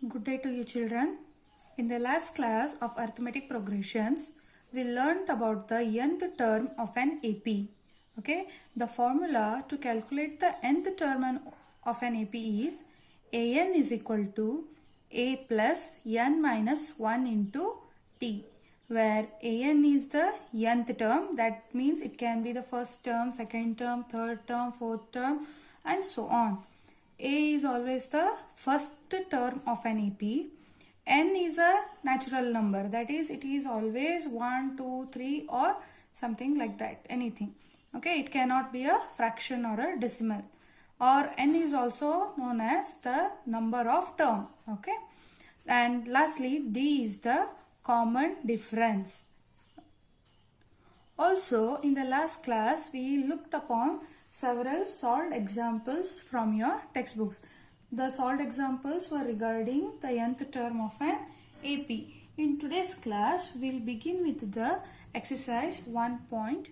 Good day to you children. In the last class of arithmetic progressions, we learned about the nth term of an AP. Okay, the formula to calculate the nth term of an AP is an is equal to a plus n minus 1 into t, where an is the nth term. That means it can be the first term, second term, third term, fourth term, and so on. A is always the first term of an AP. N is a natural number, that is it is always 1, 2, 3 or something like that, anything. Okay, it cannot be a fraction or a decimal. Or n is also known as the number of term. Okay, and lastly D is the common difference. Also, in the last class, we looked upon several solved examples from your textbooks. The solved examples were regarding the nth term of an AP. In today's class, we'll begin with the exercise 1.2.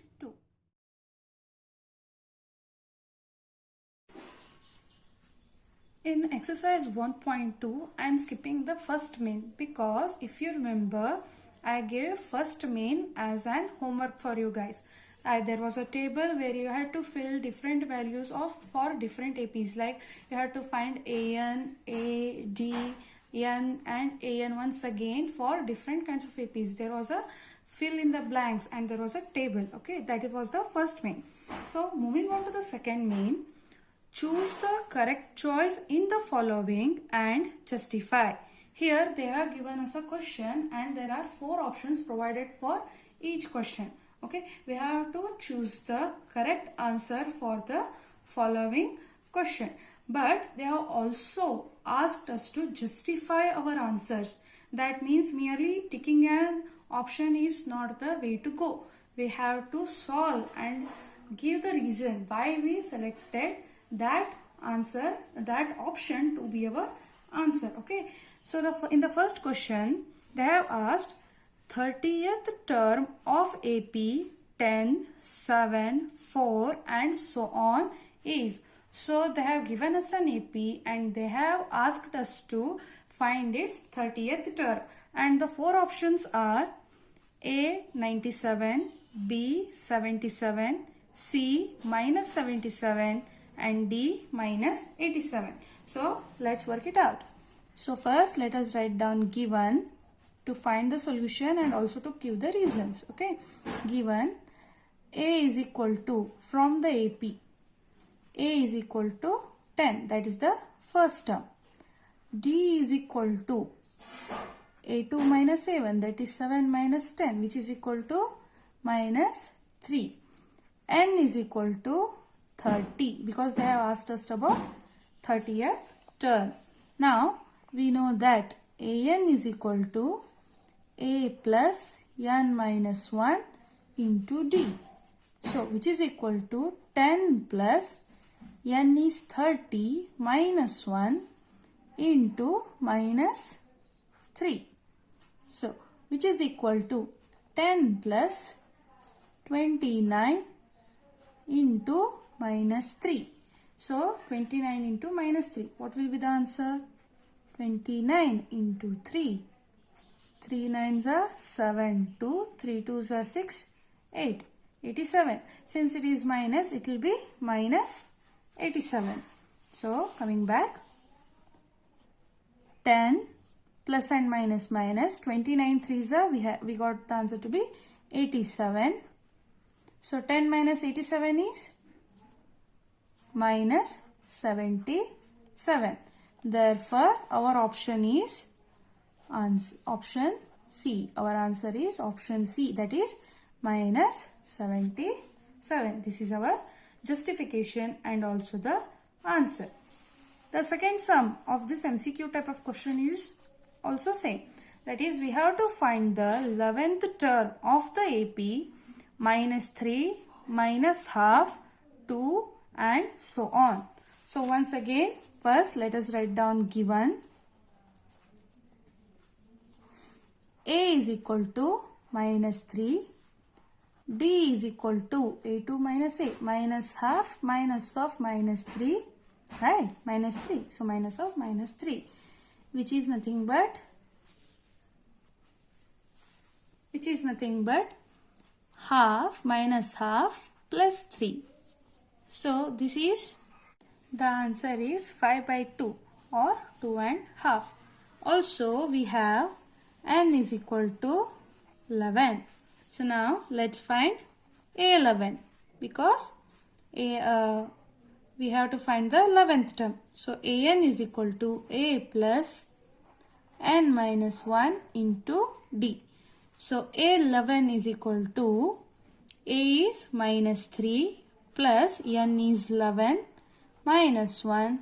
In exercise 1.2, I am skipping the first main because if you remember, I gave first main as an homework for you guys. There was a table where you had to fill different values for different APs, like you had to find AN, A, D, N and AN once again for different kinds of APs. There was a fill in the blanks and there was a table. Okay, that was the first main. So moving on to the second main, choose the correct choice in the following and justify. Here they are given us a question and there are 4 options provided for each question. Okay, we have to choose the correct answer for the following question. But they have also asked us to justify our answers. That means merely ticking an option is not the way to go. We have to solve and give the reason why we selected that answer, that option to be our answer. Okay, so in the first question they have asked 30th term of AP 10, 7, 4 and so on is. So they have given us an AP and they have asked us to find its 30th term. And the 4 options are A 97, B 77, C minus 77 and D minus 87. So let's work it out. So first let us write down given to find the solution and also to give the reasons. Okay, given A is equal to, from the AP, A is equal to 10, that is the first term. D is equal to A2 minus A1, that is 7 minus 10, which is equal to minus 3. N is equal to 30 because they have asked us about 30th term. Now we know that AN is equal to A plus N minus 1 into D. So which is equal to 10 plus N is 30 minus 1 into minus 3. So which is equal to 10 plus 29 into minus 3. So 29 into minus 3. What will be the answer? 29 into 3. 3 9s are 7, 2, 3 2s are 6, 8, 87. Since it is minus, it will be minus 87. So coming back, 10 plus and minus minus, 29 3s are, we got the answer to be 87. So 10 minus 87 is minus 77. Therefore, our option is option C. Our answer is option C, that is minus 77. This is our justification and also the answer. The second sum of this MCQ type of question is also same. That is, we have to find the 11th term of the AP minus 3, minus half, 2 and so on. So once again, first let us write down given A is equal to minus 3, D is equal to A2 minus A, minus half, minus of minus 3, right, minus 3. So minus of minus 3. which is nothing but half minus half plus 3. So this is the answer is 5 by 2 or 2 and half. Also we have n is equal to 11. So now let's find A11 because we have to find the 11th term. So an is equal to a plus n minus 1 into d. So A11 is equal to a is minus 3 plus n is 11 minus 1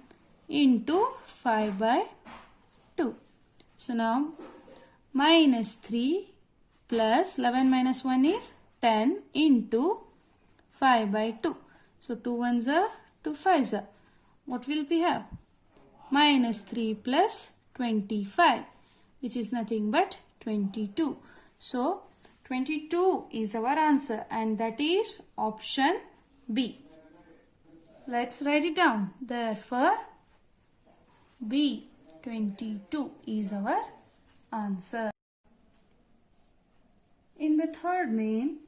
into 5 by 2. So now minus 3 plus 11 minus 1 is 10 into 5 by 2. So 2 ones are 2 5s are. What will we have? Minus 3 plus 25, which is nothing but 22. So 22 is our answer and that is option B. Let's write it down. Therefore, B 22 is our answer. In the third main,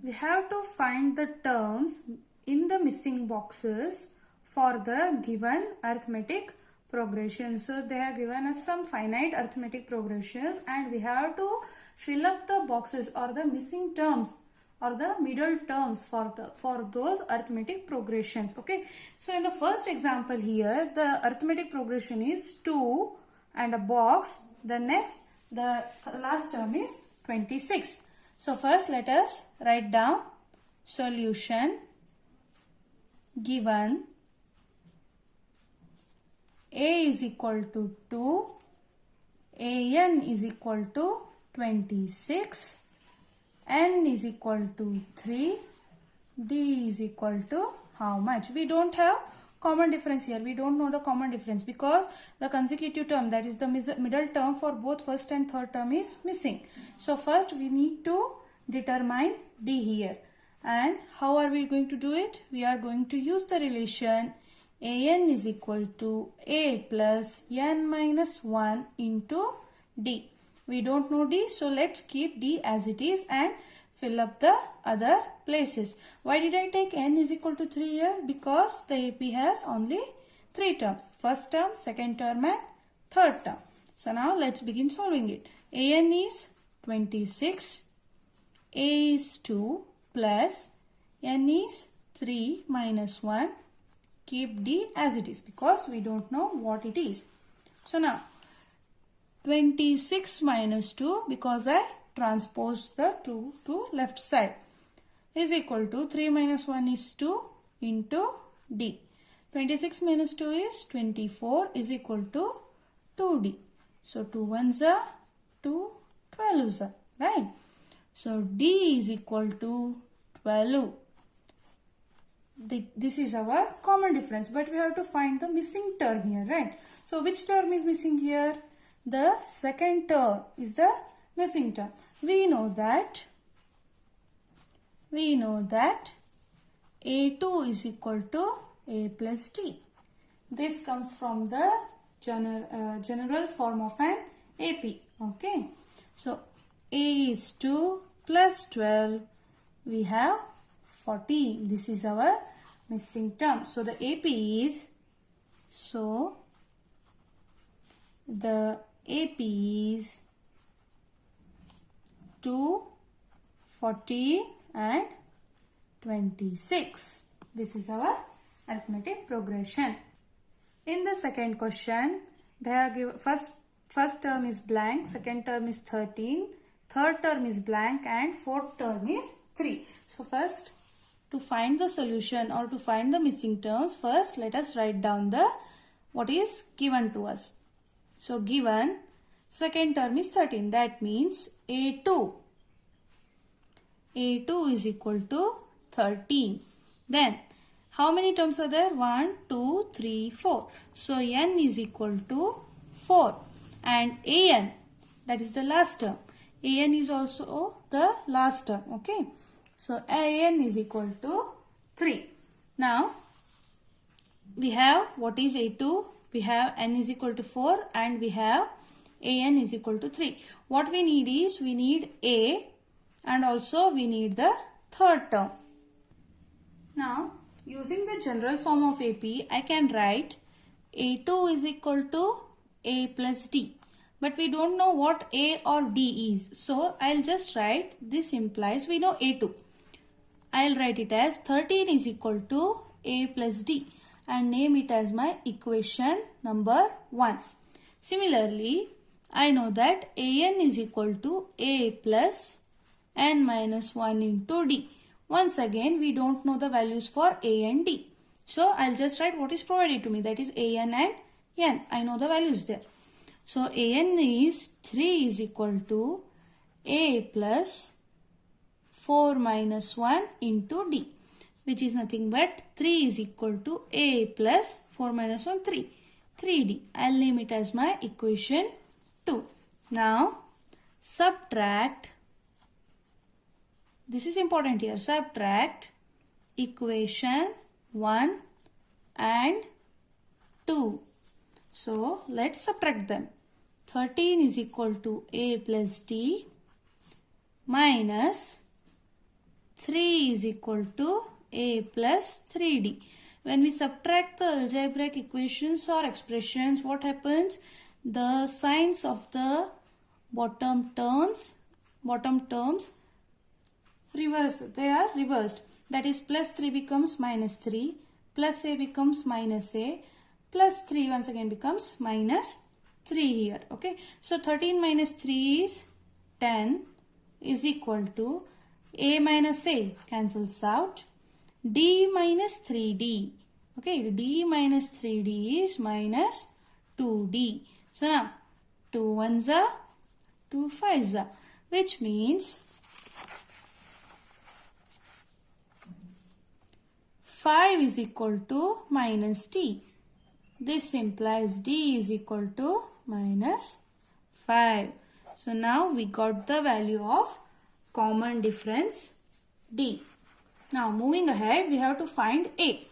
we have to find the terms in the missing boxes for the given arithmetic progression. So they are given us some finite arithmetic progressions and we have to fill up the boxes or the missing terms or the middle terms for those arithmetic progressions. Okay, so in the first example here, the arithmetic progression is 2 and a box. The last term is 26. So first let us write down solution given a is equal to 2, an is equal to 26, n is equal to 3, d is equal to how much? We don't have common difference here. We don't know the common difference because the consecutive term, that is the middle term for both first and third term, is missing. So first we need to determine d here. And how are we going to do it? We are going to use the relation an is equal to a plus n minus 1 into d. We don't know d, so let's keep d as it is and fill up the other places. Why did I take n is equal to 3 here? Because the AP has only 3 terms. First term, second term and third term. So now let's begin solving it. an is 26, a is 2 plus n is 3 minus 1. Keep d as it is because we don't know what it is. So now 26 minus 2, because I transposed the 2 to left side, is equal to 3 minus 1 is 2 into d. 26 minus 2 is 24 is equal to 2d. So 2 ones are 2, 12s are, right? So d is equal to 12. This is our common difference, but we have to find the missing term here, right? So which term is missing here? The second term is the missing term. We know that a2 is equal to a plus t. This comes from the general form of an AP. Okay, so a is 2 plus 12. We have 14. This is our missing term. So the AP is, the AP is 2, 14 and 26. This is our arithmetic progression. In the second question, they are given first term is blank, second term is 13, third term is blank and fourth term is 3. So first, to find the solution or to find the missing terms, first let us write down what is given to us. So given second term is 13. That means A2 is equal to 13. Then how many terms are there? 1, 2, 3, 4. So n is equal to 4. And an, that is the last term. An is also the last term. Okay. So an is equal to 3. Now we have what is A2? We have n is equal to 4 and we have an is equal to 3. What we need is, we need a and also we need the third term. Now, using the general form of AP, I can write A2 is equal to A plus D. But we don't know what A or D is. So, I'll just write, this implies we know A2. I'll write it as 13 is equal to A plus D and name it as my equation number 1. Similarly, I know that AN is equal to A plus n minus 1 into D. Once again, we don't know the values for A and D. So, I'll just write what is provided to me, that is AN and N. I know the values there. So, AN is 3 is equal to A plus 4 minus 1 into D, which is nothing but 3 is equal to A plus 4 minus 1, 3. 3D. I'll name it as my equation 2. Now, subtract, this is important here, subtract equation 1 and 2. So, let's subtract them. 13 is equal to A plus D minus 3 is equal to A plus 3D. When we subtract the algebraic equations or expressions, what happens? The signs of the bottom terms reverse. They are reversed. That is, plus 3 becomes minus 3, plus A becomes minus A, plus 3 once again becomes minus 3 here. Okay. So, 13 minus 3 is 10 is equal to A minus A cancels out. D minus 3D. Okay, D minus 3D is minus 2D. So now, 2 1s are, 2 5s are, which means 5 is equal to minus D. This implies D is equal to minus 5. So now we got the value of common difference D. Now moving ahead, we have to find A.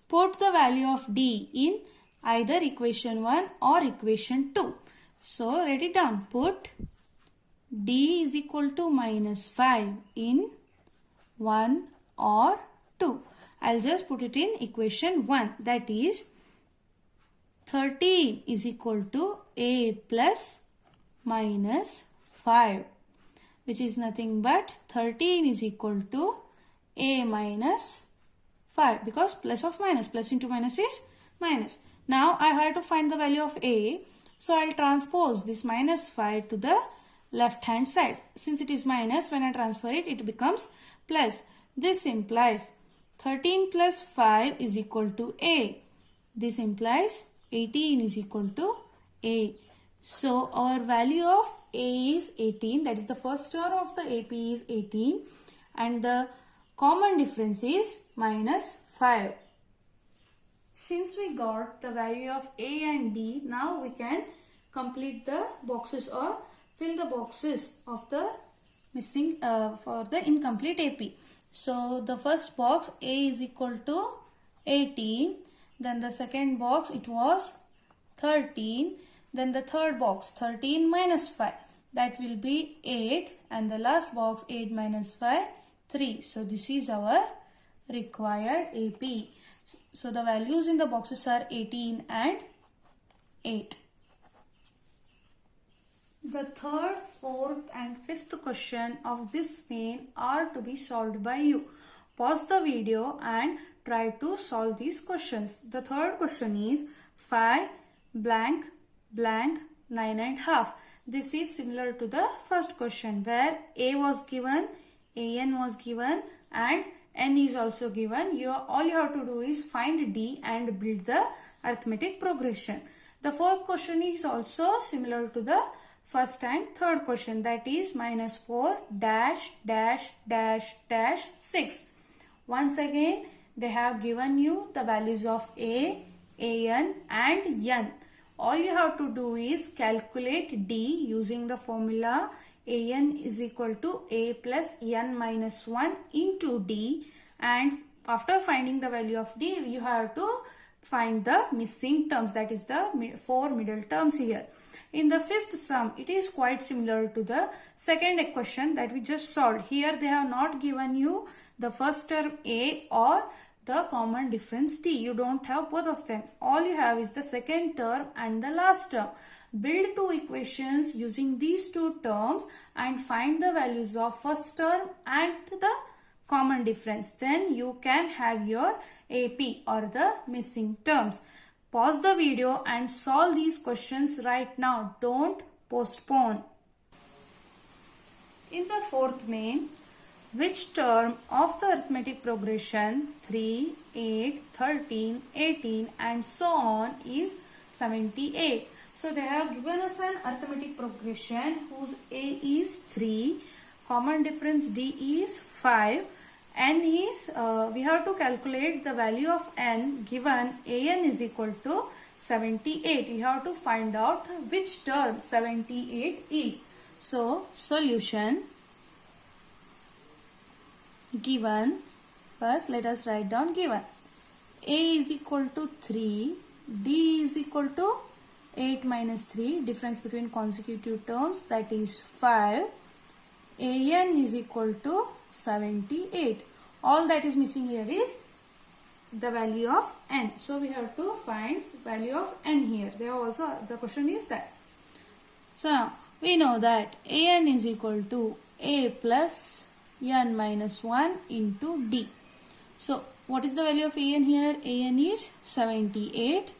Put the value of D in either equation 1 or equation 2. So write it down. Put D is equal to minus 5 in 1 or 2. I'll just put it in equation 1. That is 13 is equal to A plus minus 5, which is nothing but 13 is equal to A minus 5, because plus of minus, plus into minus is minus. Now I have to find the value of A. So I'll transpose this minus 5 to the left hand side. Since it is minus, when I transfer it, it becomes plus. This implies 13 plus 5 is equal to A. This implies 18 is equal to A. So our value of A is 18. That is, the first term of the AP is 18. And the common difference is minus 5. Since we got the value of A and D, now we can complete the boxes or fill the boxes of the missing for the incomplete AP. So the first box, A is equal to 18. Then the second box, it was 13. Then the third box, 13 minus 5. That will be 8. And the last box, 8 minus 5, 3. So this is our required AP. So the values in the boxes are 18 and 8. The third, fourth and fifth question of this main are to be solved by you. Pause the video and try to solve these questions. The third question is 5 blank blank 9.5. This is similar to the first question where A was given, AN was given and N is also given. All you have to do is find D and build the arithmetic progression. The fourth question is also similar to the first and third question, that is minus 4 dash dash dash dash 6. Once again, they have given you the values of A, AN and N. All you have to do is calculate D using the formula AN is equal to A plus N minus 1 into D, and after finding the value of D, you have to find the missing terms, that is the 4 middle terms here. In the fifth sum, it is quite similar to the second question that we just solved. Here they have not given you the first term A or the common difference T. You don't have both of them. All you have is the second term and the last term. Build two equations using these two terms and find the values of first term and the common difference. Then you can have your AP or the missing terms. Pause the video and solve these questions right now. Don't postpone. In the fourth main, which term of the arithmetic progression 3, 8, 13, 18 and so on is 78? So they have given us an arithmetic progression whose A is 3, common difference D is 5. N is, we have to calculate the value of N given AN is equal to 78. We have to find out which term 78 is. So, solution given, first let us write down given. A is equal to 3, D is equal to 8 minus 3, difference between consecutive terms, that is 5. AN is equal to 78. All that is missing here is the value of N. So we have to find value of N here. There also the question is that. So now we know that AN is equal to A plus N minus 1 into D. So what is the value of AN here? AN is 78.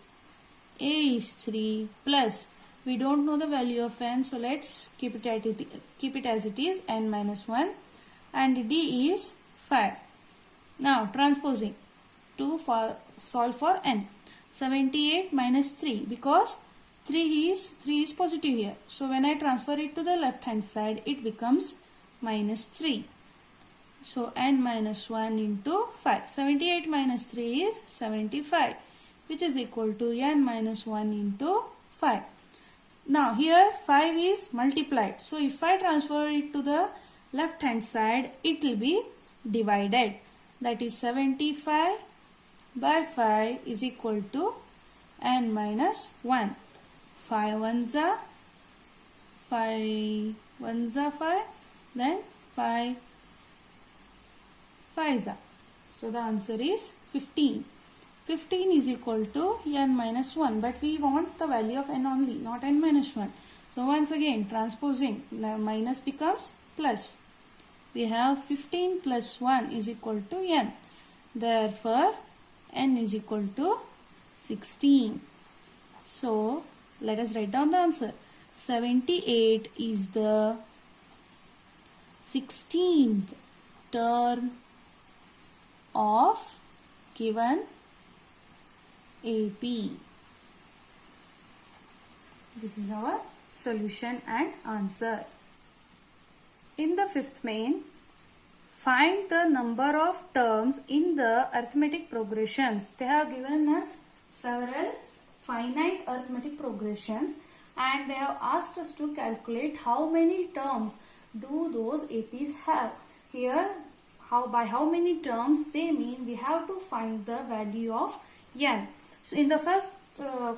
A is 3 plus, we don't know the value of N, so let's keep it as it is, N minus 1, and D is 5. Now transposing to solve for N. 78 minus 3, because 3 is positive here. So when I transfer it to the left hand side, it becomes minus 3. So N minus 1 into 5. 78 minus 3 is 75, which is equal to N minus 1 into 5. Now here 5 is multiplied. So if I transfer it to the left hand side, it will be divided. That is 75 by 5 is equal to N minus 1. 5 ones are 5, then 5 5s are. So the answer is 15. 15 is equal to N minus 1, but we want the value of N only, not N minus 1. So once again transposing, minus becomes plus. We have 15 plus 1 is equal to N. Therefore, N is equal to 16. So let us write down the answer. 78 is the 16th term of given AP. This is our solution and answer. In the fifth main, find the number of terms in the arithmetic progressions. They have given us several finite arithmetic progressions and they have asked us to calculate how many terms do those APs have. Here, by how many terms they mean we have to find the value of N. So in the first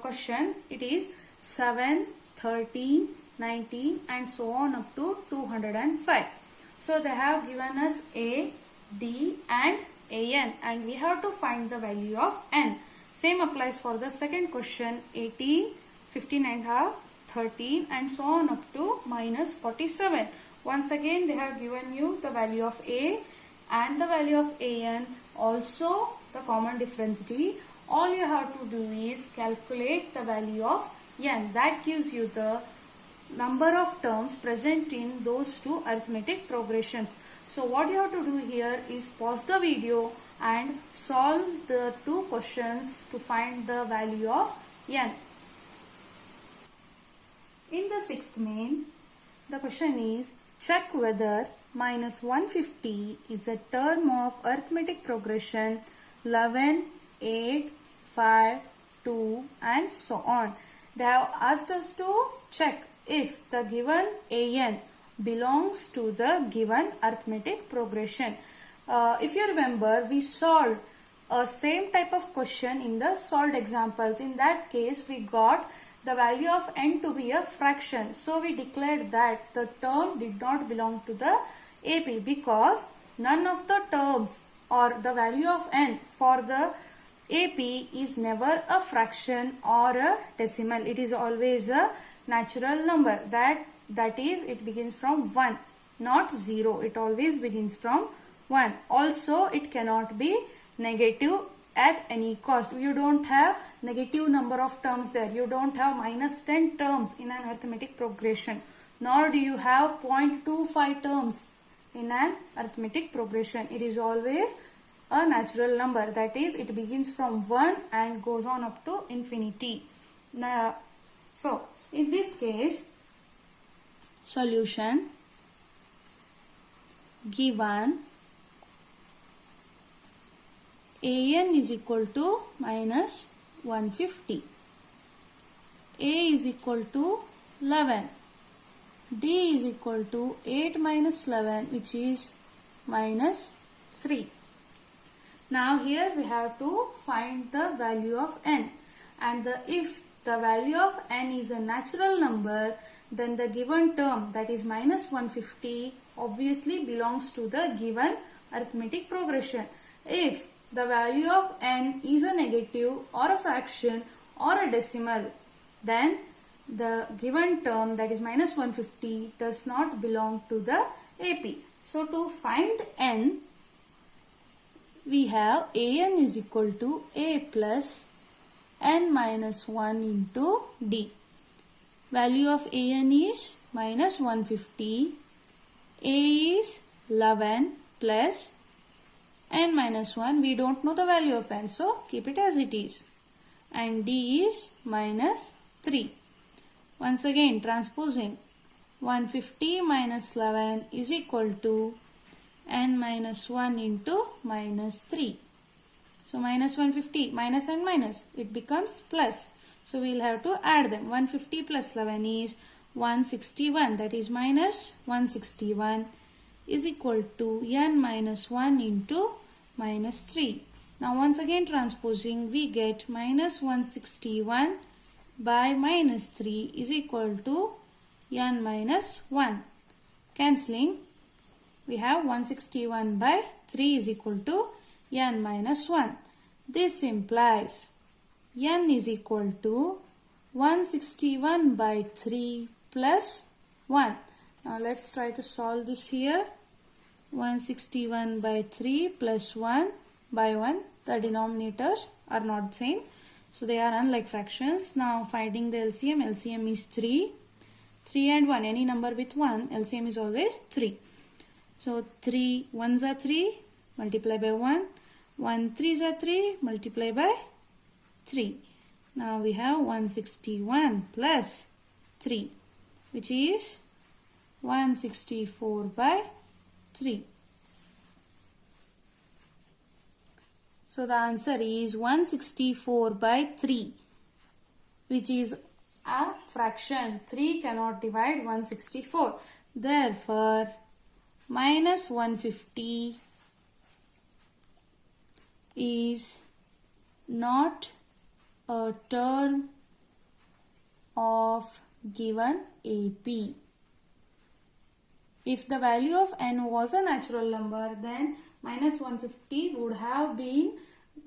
question, it is 7, 13, 19 and so on up to 205. So they have given us A, D and AN and we have to find the value of N. Same applies for the second question, 18, 15 and half, 13 and so on up to minus 47. Once again they have given you the value of A and the value of AN, also the common difference D. All you have to do is calculate the value of N. That gives you the number of terms present in those two arithmetic progressions. So what you have to do here is pause the video and solve the two questions to find the value of N. In the sixth main, the question is check whether minus 150 is a term of arithmetic progression 11, 8, 5, 2 and so on. They have asked us to check if the given AN belongs to the given arithmetic progression. If you remember, we solved same type of question in the solved examples. In that case, we got the value of n to be a fraction. So we declared that the term did not belong to the AP because none of the terms or the value of n for the AP is never a fraction or a decimal. It is always a natural number. That is, it begins from 1, not 0. It always begins from 1. Also, it cannot be negative at any cost. You don't have negative number of terms there. You don't have minus 10 terms in an arithmetic progression. Nor do you have 0.25 terms in an arithmetic progression. It is always a natural number. That is, it begins from 1 and goes on up to infinity. Now, so, in this case, solution given an is equal to minus 150, a is equal to 11, d is equal to 8 minus 11, which is minus 3. Now here we have to find the value of n, and if the value of n is a natural number, then the given term, that is minus 150, obviously belongs to the given arithmetic progression. If the value of n is a negative or a fraction or a decimal, then the given term, that is minus 150, does not belong to the AP. So to find n, we have an is equal to a plus n minus 1 into d. Value of an is minus 150, a is 11 plus n minus 1. We don't know the value of n, so keep it as it is. And d is minus 3. Once again, transposing, 150 minus 11 is equal to n minus 1 into minus 3. So minus 150, minus and minus, it becomes plus. So we will have to add them. 150 plus 11 is 161, that is minus 161 is equal to n minus 1 into minus 3. Now once again transposing, we get minus 161 by minus 3 is equal to n minus 1. Cancelling, we have 161 by 3 is equal to n minus 1. This implies n is equal to 161 by 3 plus 1. Now let's try to solve this here. 161 by 3 plus 1 by 1. The denominators are not same, so they are unlike fractions. Now finding the LCM. LCM is 3. 3 and 1. Any number with 1, LCM is always 3. So 3 1s are 3, multiply by 1. 1 3s are 3, multiply by 3. Now we have 161 plus 3, which is 164 by 3. So the answer is 164 by 3, which is a fraction. 3 cannot divide 164. Therefore, minus 150 is not a term of given AP. If the value of n was a natural number, then minus 150 would have been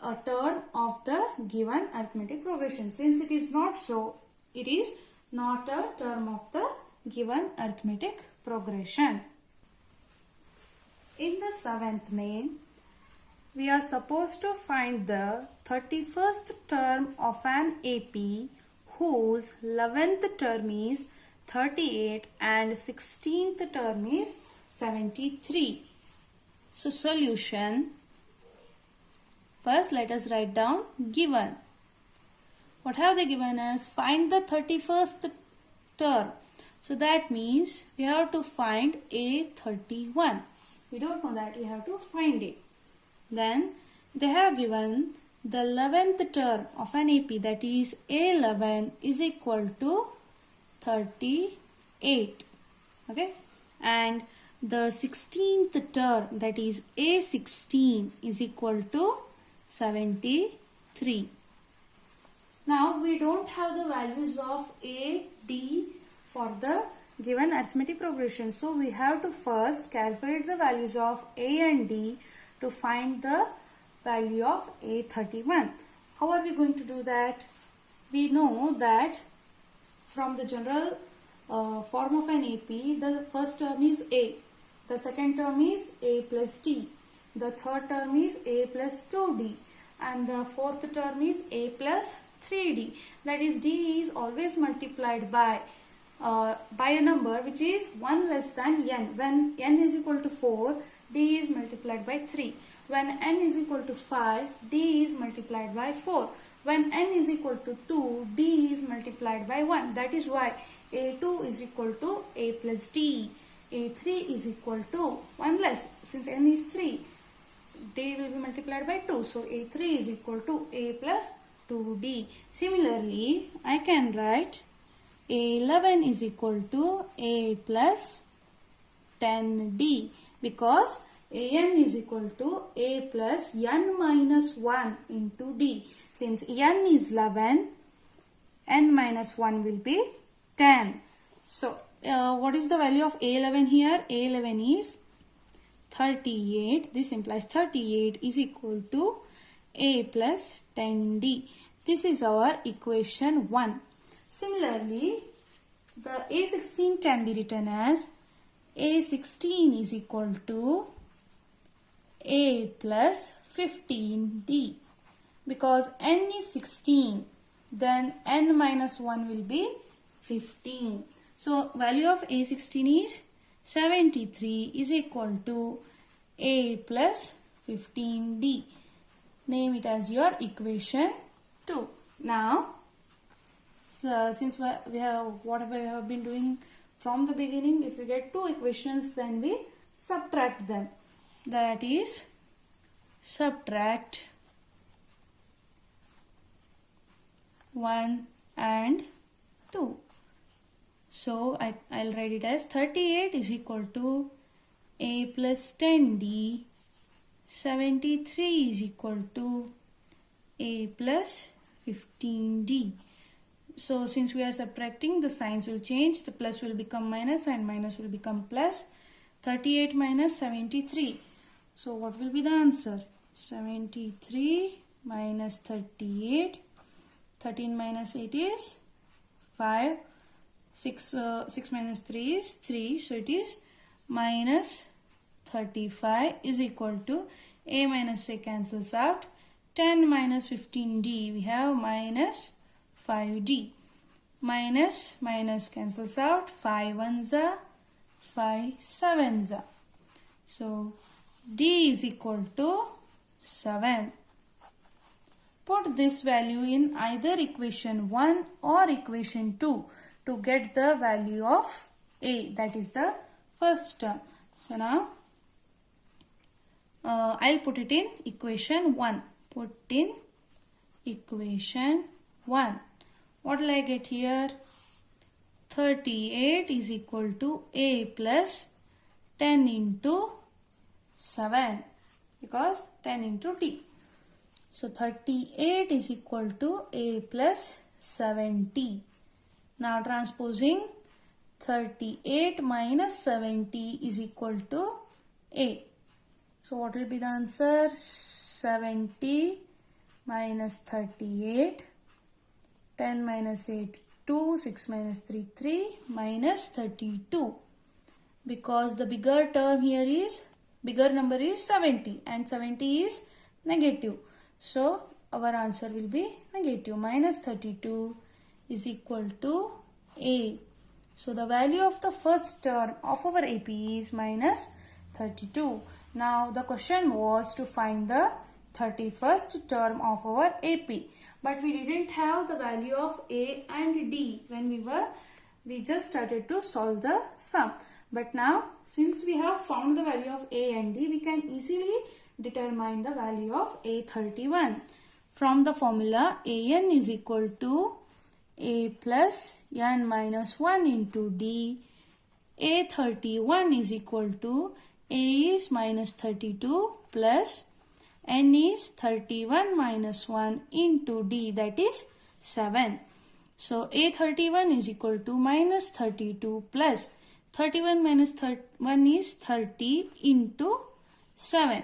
a term of the given arithmetic progression. Since it is not so, it is not a term of the given arithmetic progression. In the 7th main, we are supposed to find the 31st term of an AP whose 11th term is 38 and 16th term is 73. So solution, first let us write down given. What have they given us? Find the 31st term. So that means we have to find A31. We don't know that, we have to find it. Then they have given the 11th term of an AP, that is A11 is equal to 38. Okay, and the 16th term, that is A16 is equal to 73. Now we don't have the values of A, D for the given arithmetic progression. So we have to first calculate the values of A and D to find the value of A31. How are we going to do that? We know that from the general form of an AP, the first term is A, the second term is A plus D, the third term is A plus 2D, and the fourth term is A plus 3D. That is, D is always multiplied by a number which is 1 less than n. When n is equal to 4, D is multiplied by 3. When n is equal to 5, D is multiplied by 4. When n is equal to 2, D is multiplied by 1. That is why A2 is equal to A plus D. A3 is equal to 1 less. Since n is 3, D will be multiplied by 2. So A3 is equal to A plus 2D. Similarly, I can write A11 is equal to A plus 10D, because An is equal to A plus n minus 1 into D. Since n is 11, n minus 1 will be 10. So, what is the value of A11 here? A11 is 38. This implies 38 is equal to A plus 10D. This is our equation 1. Similarly, the A16 can be written as A16 is equal to A plus 15D. Because n is 16, then n minus 1 will be 15. So, value of A16 is 73 is equal to A plus 15D. Name it as your equation 2. Now, since we have whatever we have been doing from the beginning, if we get two equations, then we subtract them. That is, subtract 1 and 2. So, I'll write it as 38 is equal to A plus 10D. 73 is equal to A plus 15D. So, since we are subtracting, the signs will change. The plus will become minus and minus will become plus. 38 minus 73. So, what will be the answer? 73 minus 38. 13 minus 8 is 5. 6 minus 3 is 3. So, it is minus 35 is equal to A minus A cancels out. 10 minus 15D, we have minus 5D. Minus cancels out. 5 ones are 5 sevens are. So, D is equal to 7. Put this value in either equation 1 or equation 2 to get the value of A, that is the first term. So, now I'll put it in equation 1. Put in equation 1. What will I get here? 38 is equal to A plus 10 into 7, because 10 into T. So, 38 is equal to A plus 7T. Now, transposing 38 minus 70 is equal to A. So, what will be the answer? 70 minus 38. 10 minus 8, 2. 6 minus 3, 3. Minus 32. Because the bigger number is 70 and 70 is negative. So, our answer will be negative. Minus 32 is equal to A. So, the value of the first term of our AP is minus 32. Now, the question was to find the 31st term of our AP. But we didn't have the value of A and D when we just started to solve the sum. But now, since we have found the value of A and D, we can easily determine the value of A31. From the formula, AN is equal to A plus n minus 1 into D. A31 is equal to A is minus 32 plus n is 31 minus 1 into d, that is 7. So A31 is equal to minus 32 plus 31 minus 1 is 30 into 7,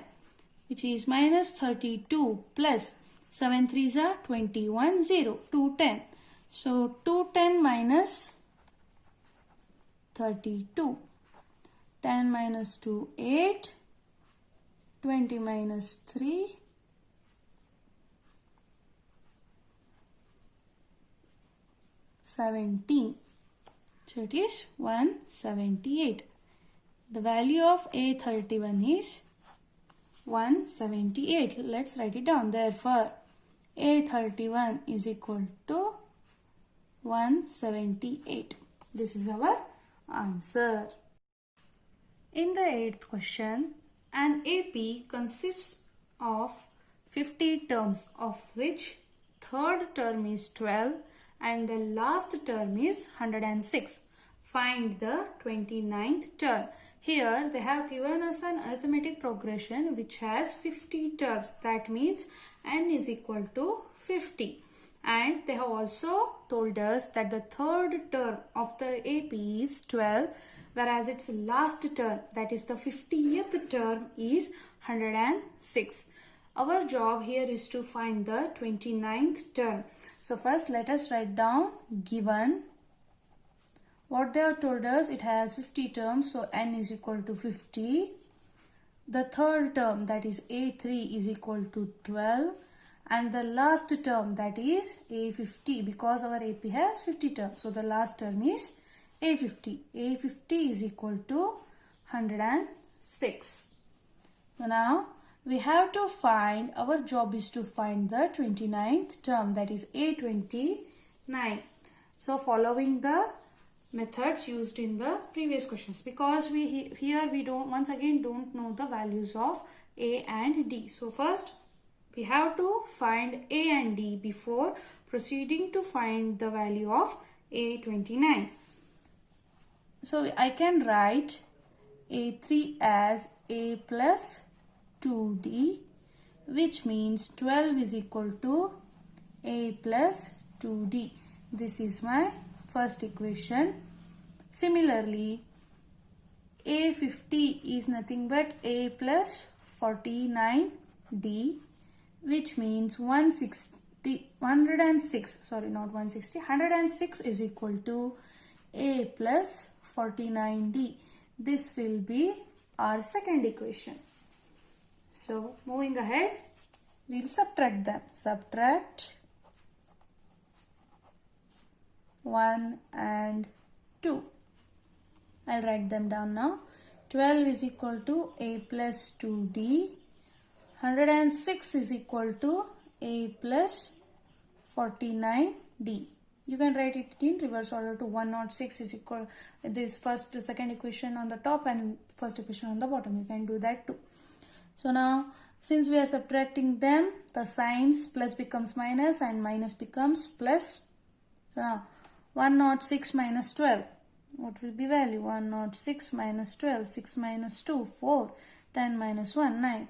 which is minus 32 plus 7 3s are 21, 0, 210. So 210 minus 32, 10 minus 2, 8, 20 minus 3, 17. So it is 178. The value of A31 is 178. Let's write it down. Therefore, A31 is equal to 178. This is our answer. In the 8th question, an AP consists of 50 terms, of which third term is 12 and the last term is 106. Find the 29th term. Here they have given us an arithmetic progression which has 50 terms. That means n is equal to 50. And they have also told us that the third term of the AP is 12, whereas its last term, that is the 50th term, is 106. Our job here is to find the 29th term. So first let us write down given. What they have told us, it has 50 terms, so n is equal to 50. The third term, that is A3, is equal to 12. And the last term, that is A50, because our AP has 50 terms. So the last term is A50. A50 is equal to 106. So now we have to find, our job is to find the 29th term, that is A29. So following the methods used in the previous questions, because here we don't know the values of A and D. So first we have to find A and D before proceeding to find the value of A29. So I can write A3 as A plus 2D, which means 12 is equal to A plus 2D. This is my first equation. Similarly, A50 is nothing but A plus 49D, which means 106 is equal to A plus 49D. This will be our second equation. So moving ahead, we'll subtract them. Subtract 1 and 2. I'll write them down now. 12 is equal to A plus 2D. 106 is equal to A plus 49D. You can write it in reverse order to 106 is equal this second equation on the top and first equation on the bottom. You can do that too. So now since we are subtracting them, the signs plus becomes minus and minus becomes plus. So now 106 minus 12. What will be value? 106 minus 12. 6 minus 2, 4. 10 minus 1, 9.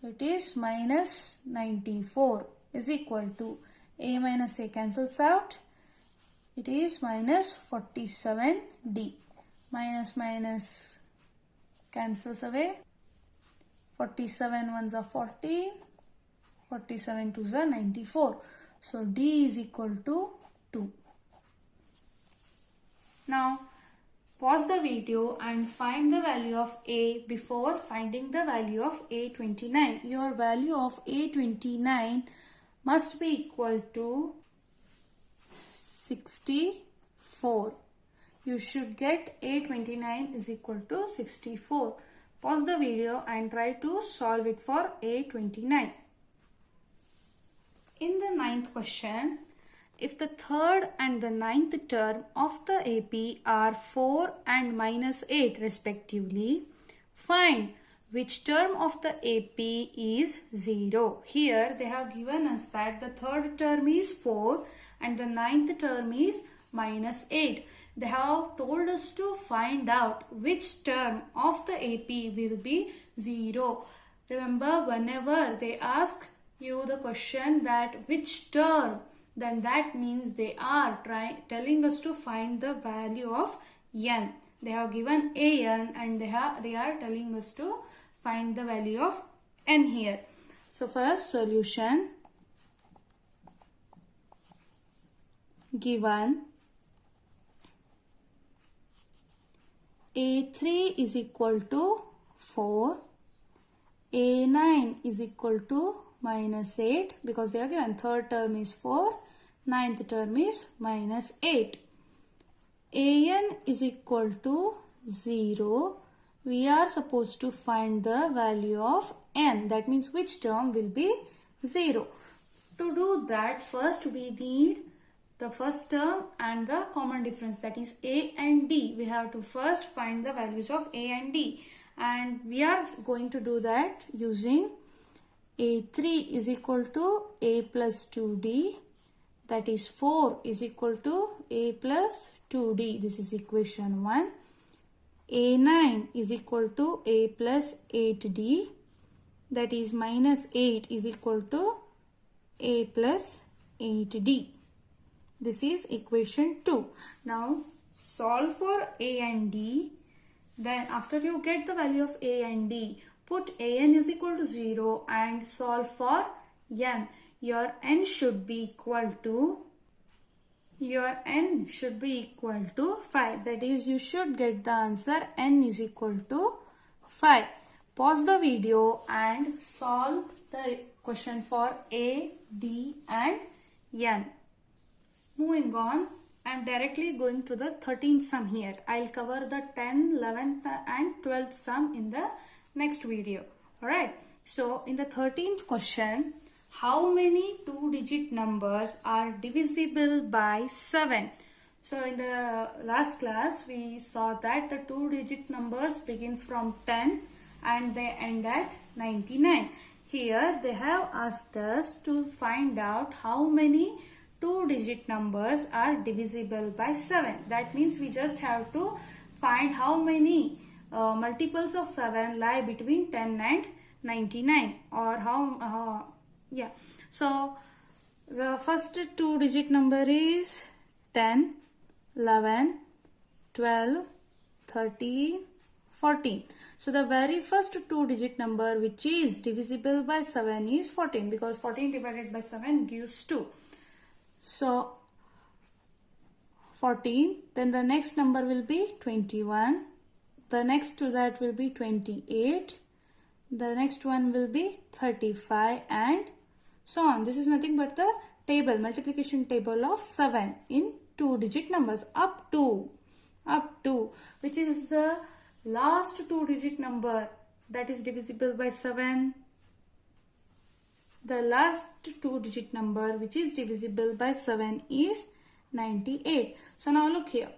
It is minus 94 is equal to A minus A cancels out. It is minus 47D. Minus minus cancels away. 47 ones are 40. 47 twos are 94. So D is equal to 2. Now pause the video and find the value of A before finding the value of A29. Your value of A29 must be equal to 64. You should get A29 is equal to 64. Pause the video and try to solve it for A29. In the 9th question, if the third and the 9th term of the AP are 4 and minus 8 respectively, find which term of the AP is 0. Here they have given us that the third term is 4 and the 9th term is minus 8. They have told us to find out which term of the AP will be 0. Remember, whenever they ask you the question that which term, then that means they are telling us to find the value of n. They have given an and they are telling us to find the value of n here. So first solution, given A3 is equal to 4, A9 is equal to minus 8, because they are given third term is 4, ninth term is minus 8. An is equal to 0. We are supposed to find the value of n. That means which term will be 0. To do that, first we need the first term and the common difference, that is a and d. We have to first find the values of a and d, and we are going to do that using a3 is equal to a plus 2d, that is 4 is equal to a plus 2d. This is equation 1. A9 is equal to a plus 8d, that is minus 8 is equal to a plus 8d. This is equation 2. Now solve for a and d. Then after you get the value of a and d, put an is equal to 0 and solve for n. Your n should be equal to 5. That is, you should get the answer n is equal to 5. Pause the video and solve the question for a, d and n. Moving on, I am directly going to the 13th sum here. I will cover the 10th, 11th and 12th sum in the next video. Alright. So, in the 13th question, how many 2-digit numbers are divisible by 7? So, in the last class, we saw that the 2-digit numbers begin from 10 and they end at 99. Here, they have asked us to find out how many 2-digit numbers are divisible by 7. That means we just have to find how many multiples of 7 lie between 10 and 99, or how so the first 2-digit number is 10, 11, 12, 13, 14. So the very first 2-digit number which is divisible by 7 is 14, because 14 divided by 7 gives 2. So 14, then the next number will be 21, the next to that will be 28, the next one will be 35 and so on. This is nothing but the table, multiplication table of 7 in 2-digit numbers up to, which is the last 2-digit number that is divisible by 7. The last 2-digit number which is divisible by 7 is 98. So now look here.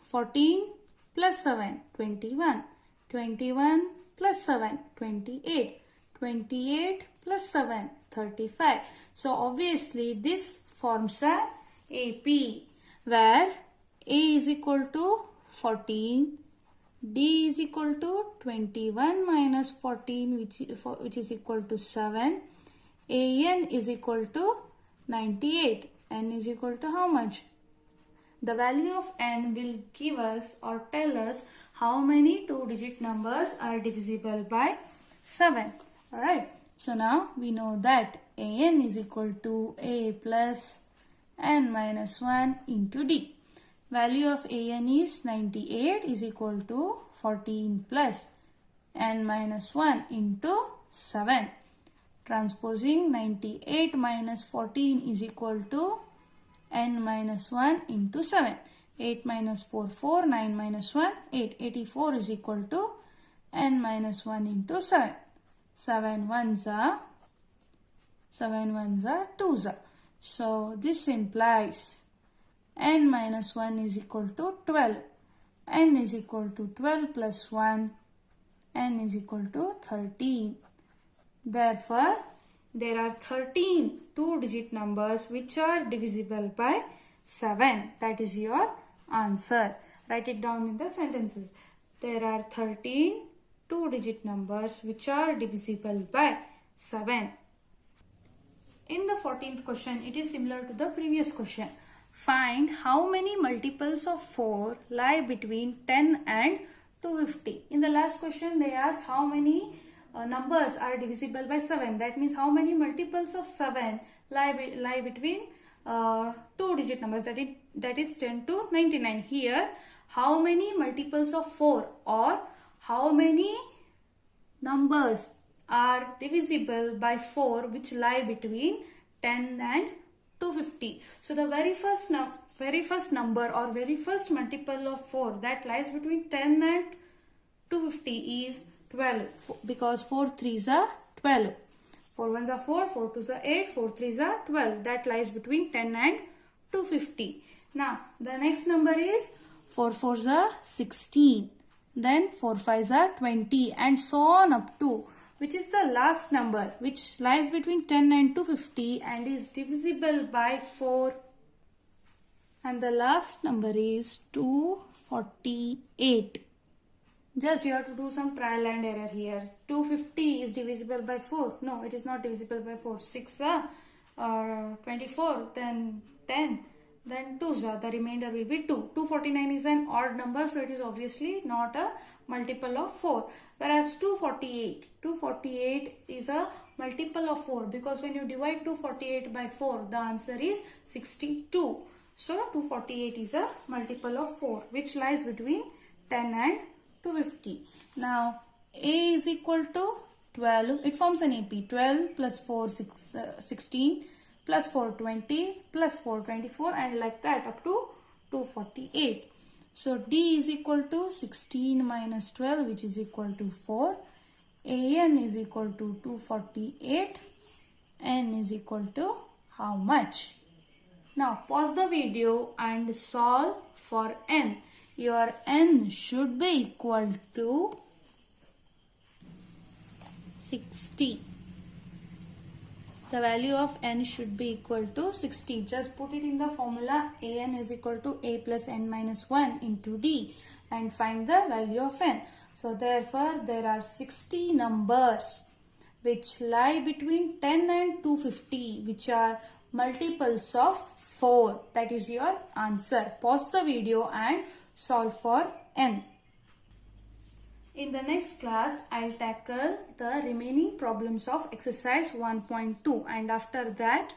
14 plus 7, 21. 21 plus 7, 28. 28 plus 7, 35. So obviously this forms a AP, where A is equal to 14, D is equal to 21 minus 14, which is equal to 7. An is equal to 98. N is equal to how much? The value of n will give us or tell us how many 2-digit numbers are divisible by 7. Alright. So now we know that An is equal to A plus n minus 1 into D. Value of An is 98 is equal to 14 plus n minus 1 into 7. Transposing 98 minus 14 is equal to n minus 1 into 7. 8 minus 4, 4. 9 minus 1, 8. 84 is equal to n minus 1 into 7. 7 ones are 2s are. So this implies n minus 1 is equal to 12. N is equal to 12 plus 1. N is equal to 13. Therefore, there are 13 2-digit numbers which are divisible by 7. That is your answer. Write it down in the sentences. There are 13 2-digit numbers which are divisible by 7. In the 14th question, it is similar to the previous question. Find how many multiples of 4 lie between 10 and 250. In the last question, they asked how many numbers are divisible by 7. That means how many multiples of 7 lie between 2-digit numbers, that is 10 to 99. Here, how many multiples of 4 or how many numbers are divisible by 4 which lie between 10 and 250. So the very first number or very first multiple of 4 that lies between 10 and 250 is 12, because 4 3s are 12. 4 1s are 4, 4 2s are 8, 4 3s are 12. That lies between 10 and 250. Now the next number is 4 4s are 16. Then 4 5s are 20 and so on up to which is the last number which lies between 10 and 250 and is divisible by 4. And the last number is 248. Just you have to do some trial and error here. 250 is divisible by 4. No, it is not divisible by 4. 6 are 24, then 10, then 2s are. The remainder will be 2. 249 is an odd number, so it is obviously not a multiple of 4. Whereas 248 is a multiple of 4, because when you divide 248 by 4, the answer is 62. So 248 is a multiple of 4 which lies between 10 and 250. Now A is equal to 12. It forms an AP. 12 plus 4 16 plus 4 20 plus 4 24 and like that up to 248. So D is equal to 16 minus 12 which is equal to 4. AN is equal to 248. N is equal to how much? Now pause the video and solve for N. Your N should be equal to 60. The value of N should be equal to 60. Just put it in the formula. AN is equal to A plus N minus 1 into D and find the value of N. So therefore there are 60 numbers which lie between 10 and 250 which are multiples of 4. That is your answer. Pause the video and solve for N. In the next class, I'll tackle the remaining problems of exercise 1.2, and after that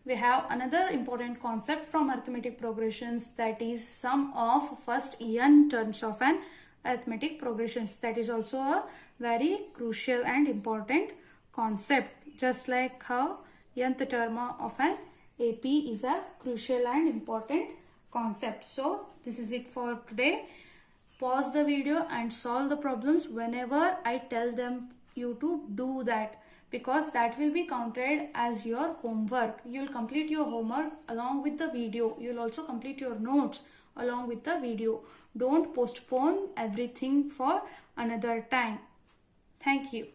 we have another important concept from arithmetic progressions, that is sum of first n terms of an arithmetic progressions. That is also a very crucial and important concept, just like how nth term of an AP is a crucial and important concept. So this is it for today. Pause the video and solve the problems whenever I tell you to do that, because that will be counted as your homework. You will complete your homework along with the video. You will also complete your notes along with the video. Don't postpone everything for another time. Thank you.